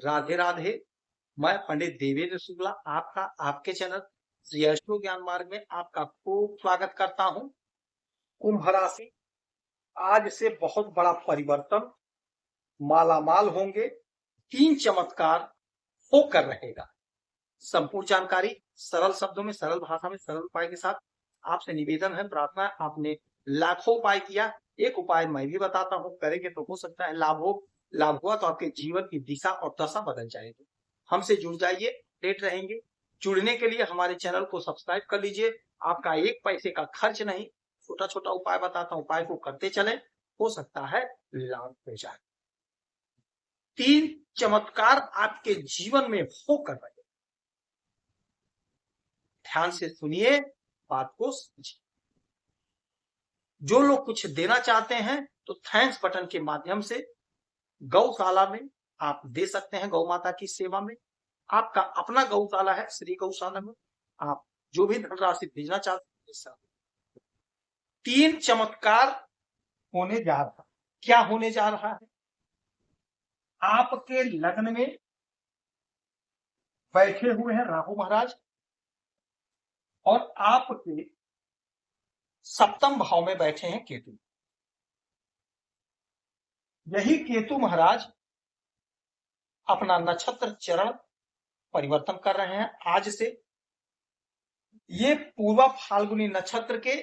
राधे राधे। मैं पंडित देवेंद्र शुक्ला आपका आपके चैनल श्री अष्टो ज्ञान मार्ग में आपका खूब स्वागत करता हूं। कुंभ राशि आज से बहुत बड़ा परिवर्तन, मालामाल होंगे, 3 चमत्कार होकर रहेगा। संपूर्ण जानकारी सरल शब्दों में, सरल भाषा में, सरल उपाय के साथ आपसे निवेदन है, प्रार्थना है। आपने लाखों उपाय किया, एक उपाय मैं भी बताता हूं, करेंगे तो हो सकता है लाभ हो। लाभ हुआ तो आपके जीवन की दिशा और दशा बदल जाएगी। हमसे जुड़ जाइए, अपडेट रहेंगे। जुड़ने के लिए हमारे चैनल को सब्सक्राइब कर लीजिए। आपका एक पैसे का खर्च नहीं, छोटा छोटा उपाय बताता हूं, उपाय को करते चले, हो सकता है लाभ हो जाए। 3 चमत्कार आपके जीवन में होकर रहे। ध्यान से सुनिए, बात को समझिए। जो लोग कुछ देना चाहते हैं तो थैंक्स बटन के माध्यम से गौशाला में आप दे सकते हैं। गौ माता की सेवा में आपका अपना गौशाला है, श्री गौशाला में आप जो भी धनराशि भेजना चाहते हैं। 3 चमत्कार होने जा रहा है। क्या होने जा रहा है? आपके लग्न में बैठे हुए हैं राहु महाराज और आपके सप्तम भाव में बैठे हैं केतु। यही केतु महाराज अपना नक्षत्र चरण परिवर्तन कर रहे हैं आज से। ये पूर्वा फाल्गुनी नक्षत्र के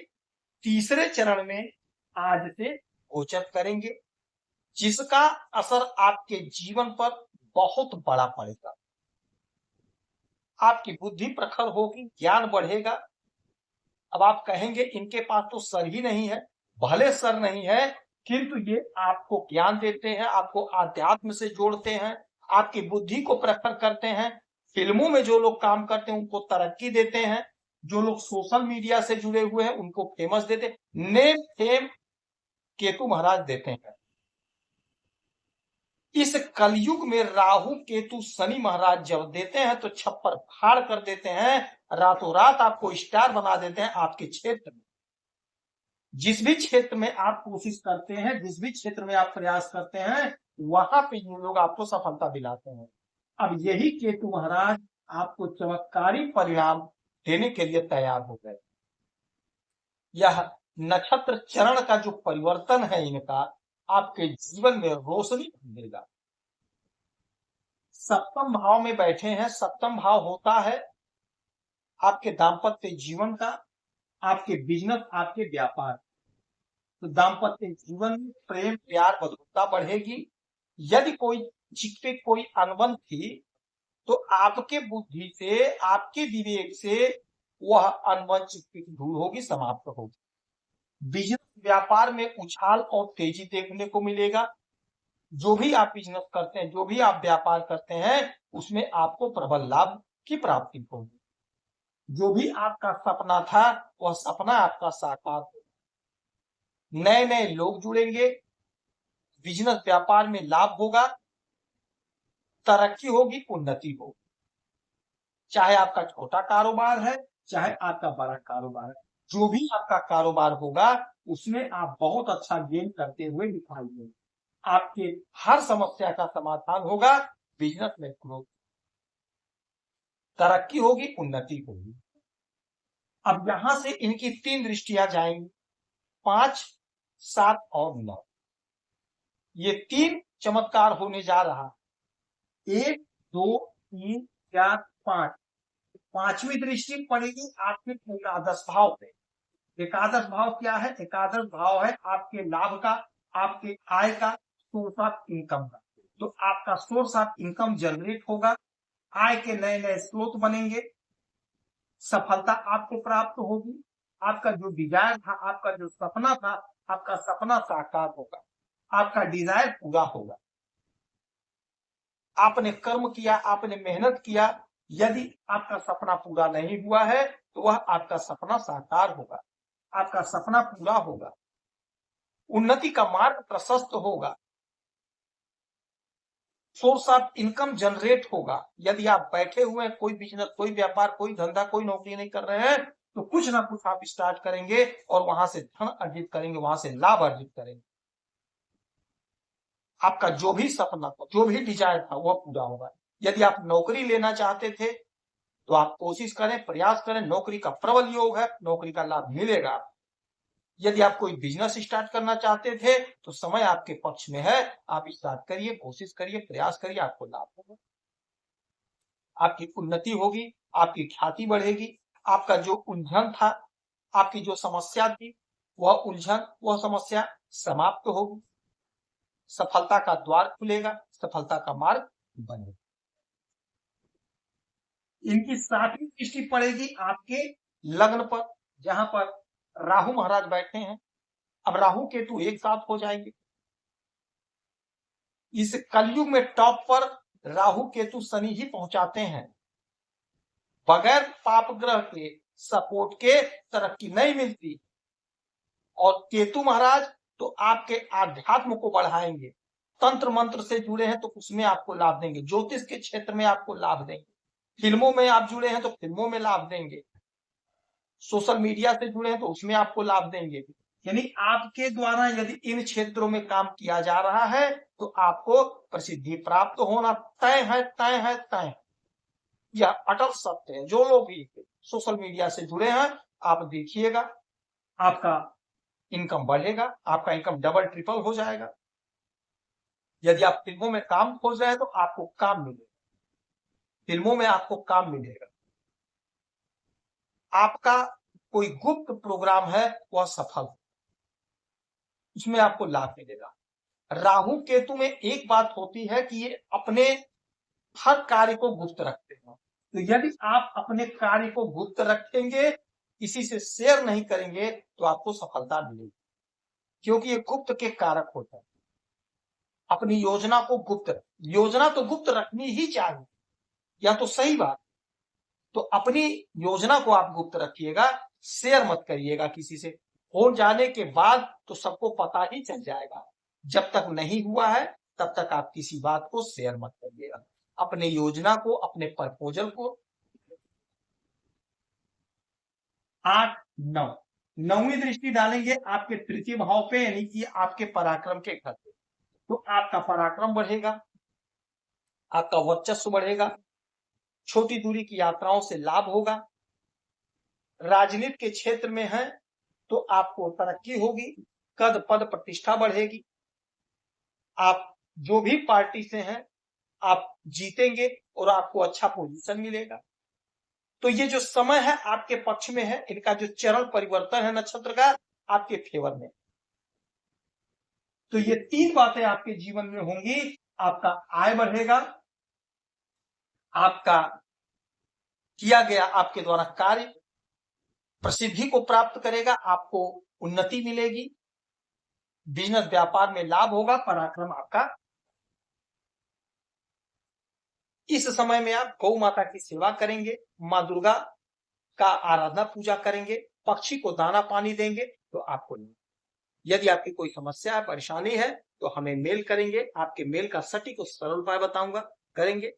तीसरे चरण में आज से गोचर करेंगे, जिसका असर आपके जीवन पर बहुत बड़ा पड़ेगा। आपकी बुद्धि प्रखर होगी, ज्ञान बढ़ेगा। अब आप कहेंगे इनके पास तो सर ही नहीं है। भले सर नहीं है, किंतु ये आपको ज्ञान देते हैं, आपको आध्यात्म से जोड़ते हैं, आपकी बुद्धि को प्रखर करते हैं। फिल्मों में जो लोग काम करते हैं उनको तरक्की देते हैं, जो लोग सोशल मीडिया से जुड़े हुए हैं उनको फेमस देते हैं, नेम फेम केतु महाराज देते हैं। इस कलयुग में राहु केतु शनि महाराज जब देते हैं तो छप्पर फाड़ कर देते हैं, रातों रात आपको स्टार बना देते हैं। आपके क्षेत्र में, जिस भी क्षेत्र में आप कोशिश करते हैं, जिस भी क्षेत्र में आप प्रयास करते हैं, वहां पे ये लोग आपको सफलता दिलाते हैं। अब यही केतु महाराज आपको चमत्कारी परिणाम देने के लिए तैयार हो गए। यह नक्षत्र चरण का जो परिवर्तन है इनका, आपके जीवन में रोशनी देगा। सप्तम भाव में बैठे हैं। सप्तम भाव होता है आपके दाम्पत्य जीवन का, आपके बिजनेस, आपके व्यापार। तो दाम्पत्य जीवन में प्रेम प्यार मधुरता बढ़ेगी। यदि कोई जिसपे कोई अनबन थी तो आपके बुद्धि से, आपके विवेक से वह अनबन चित्त दूर होगी, समाप्त होगी। बिजनेस व्यापार में उछाल और तेजी देखने को मिलेगा। जो भी आप बिजनेस करते हैं, जो भी आप व्यापार करते हैं, उसमें आपको प्रबल लाभ की प्राप्ति होगी। जो भी आपका सपना था वह सपना आपका साकार होगा। नए नए लोग जुड़ेंगे, बिजनेस व्यापार में लाभ होगा, तरक्की होगी, उन्नति होगी। चाहे आपका छोटा कारोबार है, चाहे आपका बड़ा कारोबार है, जो भी आपका कारोबार होगा उसमें आप बहुत अच्छा गेन करते हुए दिखाई देंगे। आपके हर समस्या का समाधान होगा। बिजनेस में ग्रोथ, तरक्की होगी, उन्नति होगी। अब यहां से इनकी 3 दृष्टियां जाएंगी, 5, 7 और 9। ये 3 चमत्कार होने जा रहा। 1, 2, 3, 4, 5। 5वीं दृष्टि पड़ेगी आपके एकादश भाव पे। एकादश भाव क्या है? एकादश भाव है आपके लाभ का, आपके आय का, सोर्स ऑफ इनकम का। तो आपका सोर्स ऑफ इनकम जनरेट होगा, आय के नए नए स्रोत बनेंगे, सफलता आपको प्राप्त होगी। आपका जो डिजायर था, आपका जो सपना था, आपका सपना साकार होगा, आपका डिजायर पूरा होगा। आपने कर्म किया, आपने मेहनत किया, यदि आपका सपना पूरा नहीं हुआ है तो वह आपका सपना साकार होगा, आपका सपना पूरा होगा, उन्नति का मार्ग प्रशस्त होगा, सोर्स ऑफ इनकम जनरेट होगा। यदि आप बैठे हुए हैं, कोई बिजनेस, कोई व्यापार, कोई धंधा, कोई नौकरी नहीं कर रहे हैं, तो कुछ ना कुछ आप स्टार्ट करेंगे और वहां से धन अर्जित करेंगे, वहां से लाभ अर्जित करेंगे। आपका जो भी सपना था, जो भी डिजायर था, वह पूरा होगा। यदि आप नौकरी लेना चाहते थे तो आप कोशिश करें, प्रयास करें, नौकरी का प्रबल योग है, नौकरी का लाभ मिलेगा। यदि आप कोई बिजनेस स्टार्ट करना चाहते थे तो समय आपके पक्ष में है, आप स्टार्ट करिए, कोशिश करिए, प्रयास करिए, आपको लाभ होगा, आपकी उन्नति होगी, आपकी ख्याति बढ़ेगी, आपका जो उलझन था, आपकी जो समस्या थी, वह उलझन, वह समस्या समाप्त होगी, सफलता का द्वार खुलेगा, सफलता का मार्ग बनेगा। इनकी सातवीं दृष्टि पड़ेगी आपके लग्न पर, जहां पर राहु महाराज बैठे हैं। अब राहु केतु एक साथ हो जाएंगे। इस कलयुग में टॉप पर राहु केतु शनि ही पहुंचाते हैं। बगैर पाप ग्रह के सपोर्ट के तरक्की नहीं मिलती। और केतु महाराज तो आपके आध्यात्म को बढ़ाएंगे, तंत्र मंत्र से जुड़े हैं तो उसमें आपको लाभ देंगे, ज्योतिष के क्षेत्र में आपको लाभ देंगे, फिल्मों में आप जुड़े हैं तो फिल्मों में लाभ देंगे, सोशल मीडिया से जुड़े हैं तो उसमें आपको लाभ देंगे। यानी आपके द्वारा यदि इन क्षेत्रों में काम किया जा रहा है तो आपको प्रसिद्धि प्राप्त होना तय है, तय है, तय। यह अटल सत्य है। जो लोग भी सोशल मीडिया से जुड़े हैं, आप देखिएगा, आपका इनकम बढ़ेगा, आपका इनकम डबल ट्रिपल हो जाएगा। यदि आप फिल्मों में काम खोज रहे हैं तो आपको काम मिलेगा, फिल्मों में आपको काम मिलेगा। आपका कोई गुप्त प्रोग्राम है वह सफल, उसमें आपको लाभ मिलेगा। राहु केतु में एक बात होती है कि ये अपने हर कार्य को गुप्त रखते हैं। तो यदि आप अपने कार्य को गुप्त रखेंगे, किसी से शेयर नहीं करेंगे, तो आपको सफलता मिलेगी, क्योंकि ये गुप्त के कारक होते हैं। अपनी योजना को गुप्त, योजना तो गुप्त रखनी ही चाहिए, या तो सही बात। तो अपनी योजना को आप गुप्त रखिएगा, शेयर मत करिएगा किसी से। हो जाने के बाद तो सबको पता ही चल जाएगा। जब तक नहीं हुआ है तब तक आप किसी बात को शेयर मत करिएगा। अपने योजना को, अपने प्रपोजल को। 8, 9, 9वीं दृष्टि डालेंगे आपके तृतीय भाव पे, यानी कि आपके पराक्रम के घर पे। तो आपका पराक्रम बढ़ेगा, आपका वर्चस्व बढ़ेगा, छोटी दूरी की यात्राओं से लाभ होगा। राजनीति के क्षेत्र में है तो आपको तरक्की होगी, कद पद प्रतिष्ठा बढ़ेगी। आप जो भी पार्टी से हैं आप जीतेंगे और आपको अच्छा पोजीशन मिलेगा। तो ये जो समय है आपके पक्ष में है, इनका जो चरण परिवर्तन है नक्षत्र का, आपके फेवर में। तो ये 3 बातें आपके जीवन में होंगी। आपका आय बढ़ेगा, आपका किया गया आपके द्वारा कार्य प्रसिद्धि को प्राप्त करेगा, आपको उन्नति मिलेगी, बिजनेस व्यापार में लाभ होगा, पराक्रम आपका। इस समय में आप गौ माता की सेवा करेंगे, माँ दुर्गा का आराधना पूजा करेंगे, पक्षी को दाना पानी देंगे तो आपको नहीं। यदि आपकी कोई समस्या परेशानी है तो हमें मेल करेंगे, आपके मेल का सटीक और सरल उपाय बताऊंगा, करेंगे।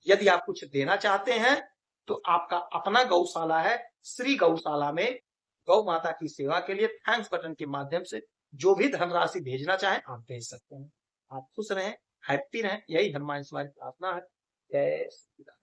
यदि आप कुछ देना चाहते हैं तो आपका अपना गौशाला है, श्री गौशाला में गौ माता की सेवा के लिए थैंक्स बटन के माध्यम से जो भी धनराशि भेजना चाहे आप भेज सकते हैं। आप खुश रहें, हैप्पी रहें, यही हनुमान स्वामी प्रार्थना है। जय श्री राम।